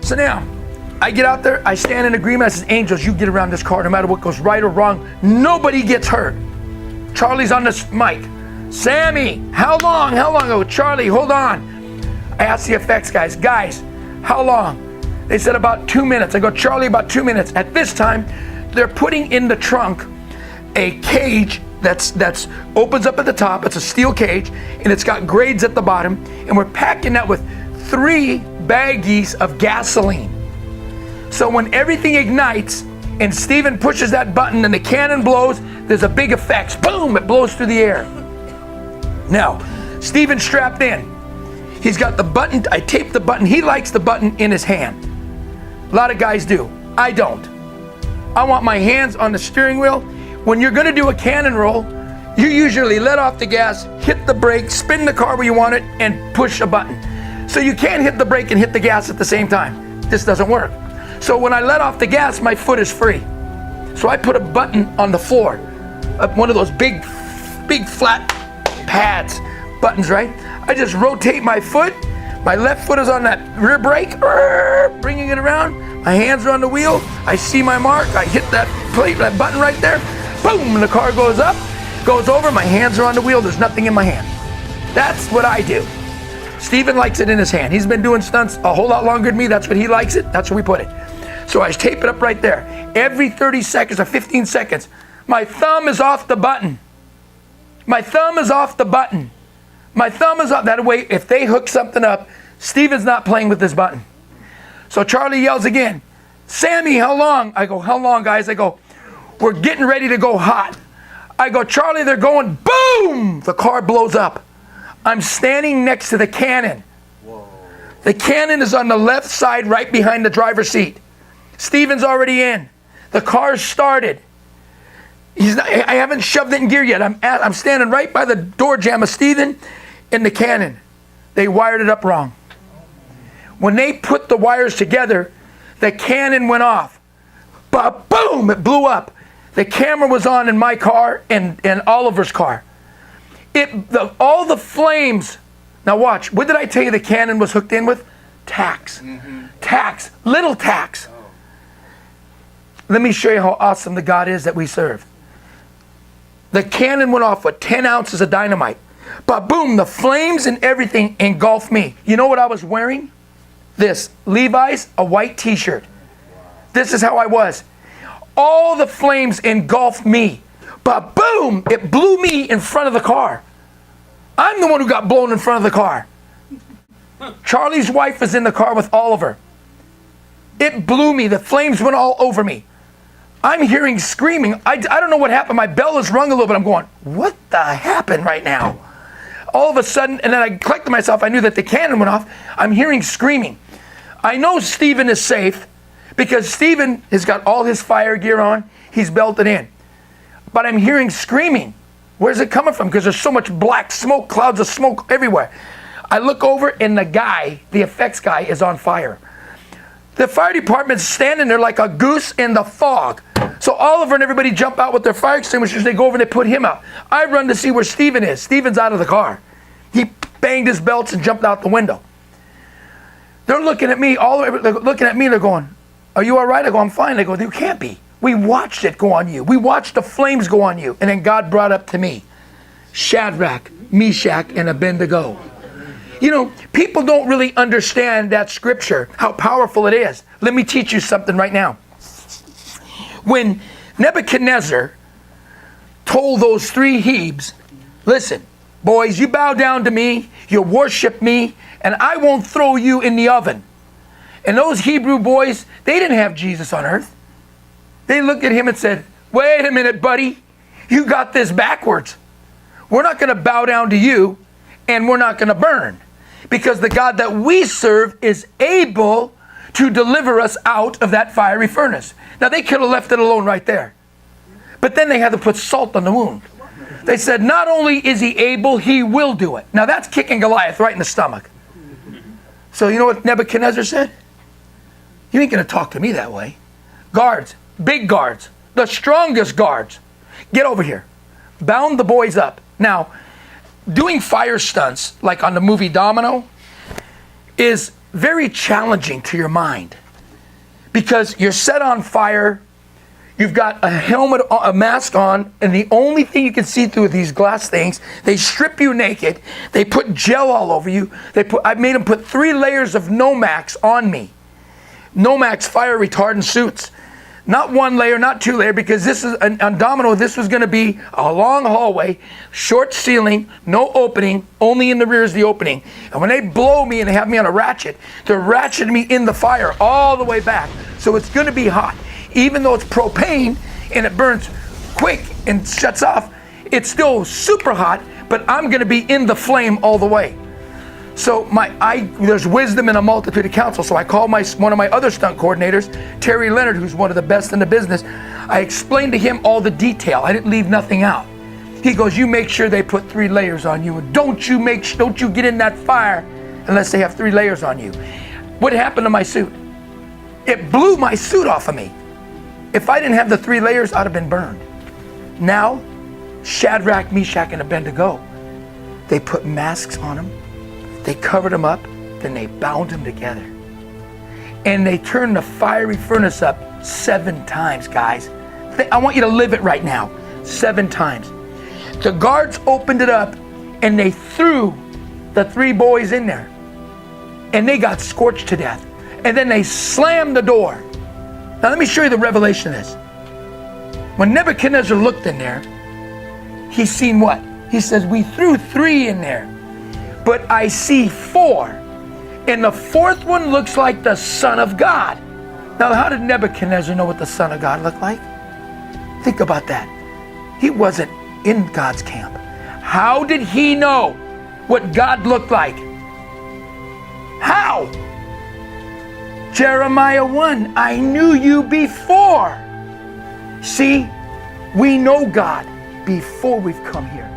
So now, I get out there, I stand in agreement. I says, angels, you get around this car no matter what goes right or wrong. Nobody gets hurt. Charlie's on this mic. Sammy, how long? How long? I go, Charlie, hold on. I asked the effects guys, how long? They said about 2 minutes. I go, Charlie, about 2 minutes. At this time, they're putting in the trunk a cage that's opens up at the top. It's a steel cage, and it's got grades at the bottom. And we're packing that with 3 baggies of gasoline. So when everything ignites and Steven pushes that button and the cannon blows, there's a big effect. Boom, it blows through the air. Now, Steven's strapped in. He's got the button, I taped the button. He likes the button in his hand. A lot of guys do. I don't. I want my hands on the steering wheel. When you're gonna do a cannon roll, you usually let off the gas, hit the brake, spin the car where you want it, and push a button. So you can't hit the brake and hit the gas at the same time. This doesn't work. So when I let off the gas, my foot is free. So I put a button on the floor, one of those big flat pads, buttons, right? I just rotate my foot. My left foot is on that rear brake, bringing it around. My hands are on the wheel. I see my mark. I hit that plate, that button right there. Boom, the car goes up, goes over. My hands are on the wheel. There's nothing in my hand. That's what I do. Steven likes it in his hand. He's been doing stunts a whole lot longer than me. That's what he likes it. That's where we put it. So I tape it up right there. Every 30 seconds or 15 seconds, my thumb is off the button. My thumb is off the button. My thumb is up. That way, if they hook something up, Steven's not playing with this button. So Charlie yells again, Sammy, how long? I go, how long, guys? I go, we're getting ready to go hot. I go, Charlie, they're going, boom! The car blows up. I'm standing next to the cannon. Whoa. The cannon is on the left side, right behind the driver's seat. Steven's already in. The car's started. I haven't shoved it in gear yet. I'm standing right by the door jamb of Steven in the cannon. They wired it up wrong. When they put the wires together, the cannon went off. But boom, it blew up. The camera was on in my car and Oliver's car. All the flames. Now watch, what did I tell you the cannon was hooked in with? Tacks. Mm-hmm. Tacks, little tacks. Oh. Let me show you how awesome the God is that we serve. The cannon went off with 10 ounces of dynamite. But boom, the flames and everything engulfed me. You know what I was wearing? This, Levi's, a white t-shirt. This is how I was. All the flames engulfed me. But boom, it blew me in front of the car. I'm the one who got blown in front of the car. Charlie's wife is in the car with Oliver. It blew me. The flames went all over me. I'm hearing screaming. I don't know what happened. My bell is rung a little bit. I'm going, what the happened right now? All of a sudden, and then I collected myself. I knew that the cannon went off. I'm hearing screaming. I know Steven is safe because Steven has got all his fire gear on. He's belted in. But I'm hearing screaming. Where's it coming from? Because there's so much black smoke, clouds of smoke everywhere. I look over and the effects guy, is on fire. The fire department's standing there like a goose in the fog. So Oliver and everybody jump out with their fire extinguishers. They go over and they put him out. I run to see where Steven is. Steven's out of the car. He banged his belts and jumped out the window. They're looking at me, they're going, are you all right? I go, I'm fine. They go, you can't be. We watched it go on you. We watched the flames go on you. And then God brought up to me, Shadrach, Meshach, and Abednego. You know, people don't really understand that scripture, how powerful it is. Let me teach you something right now. When Nebuchadnezzar told those 3 Hebes, listen, boys, you bow down to me, you worship me, and I won't throw you in the oven. And those Hebrew boys, they didn't have Jesus on earth. They looked at him and said, wait a minute, buddy, you got this backwards. We're not going to bow down to you, and we're not going to burn. Because the God that we serve is able to deliver us out of that fiery furnace. Now, they could have left it alone right there. But then they had to put salt on the wound. They said, not only is he able, he will do it. Now, that's kicking Goliath right in the stomach. So you know what Nebuchadnezzar said? You ain't going to talk to me that way. Guards, big guards, the strongest guards, get over here. Bound the boys up. Now, doing fire stunts, like on the movie Domino, is very challenging to your mind because you're set on fire. You've got a helmet, a mask on, and the only thing you can see through these glass things, they strip you naked. They put gel all over you. I made them put 3 layers of Nomax on me. Nomax fire retardant suits. Not 1 layer, not 2 layer, because this is, on Domino, this was gonna be a long hallway, short ceiling, no opening, only in the rear is the opening. And when they blow me and they have me on a ratchet, they're ratcheting me in the fire all the way back. So it's gonna be hot. Even though it's propane and it burns quick and shuts off, it's still super hot, but I'm gonna be in the flame all the way. So there's wisdom in a multitude of counsel. So I called one of my other stunt coordinators, Terry Leonard, who's one of the best in the business. I explained to him all the detail. I didn't leave nothing out. He goes, you make sure they put 3 layers on you, and don't you get in that fire unless they have 3 layers on you. What happened to my suit? It blew my suit off of me. If I didn't have the 3 layers, I'd have been burned. Now, Shadrach, Meshach, and Abednego, they put masks on them, they covered them up, then they bound them together. And they turned the fiery furnace up 7 times, guys. I want you to live it right now. 7 times. The guards opened it up, and they threw the 3 boys in there. And they got scorched to death. And then they slammed the door. Now let me show you the revelation of this. When Nebuchadnezzar looked in there, he seen what? He says, we threw 3 in there, but I see 4. And the 4th one looks like the Son of God. Now how did Nebuchadnezzar know what the Son of God looked like? Think about that. He wasn't in God's camp. How did he know what God looked like? How? Jeremiah 1, I knew you before. See, we know God before we've come here.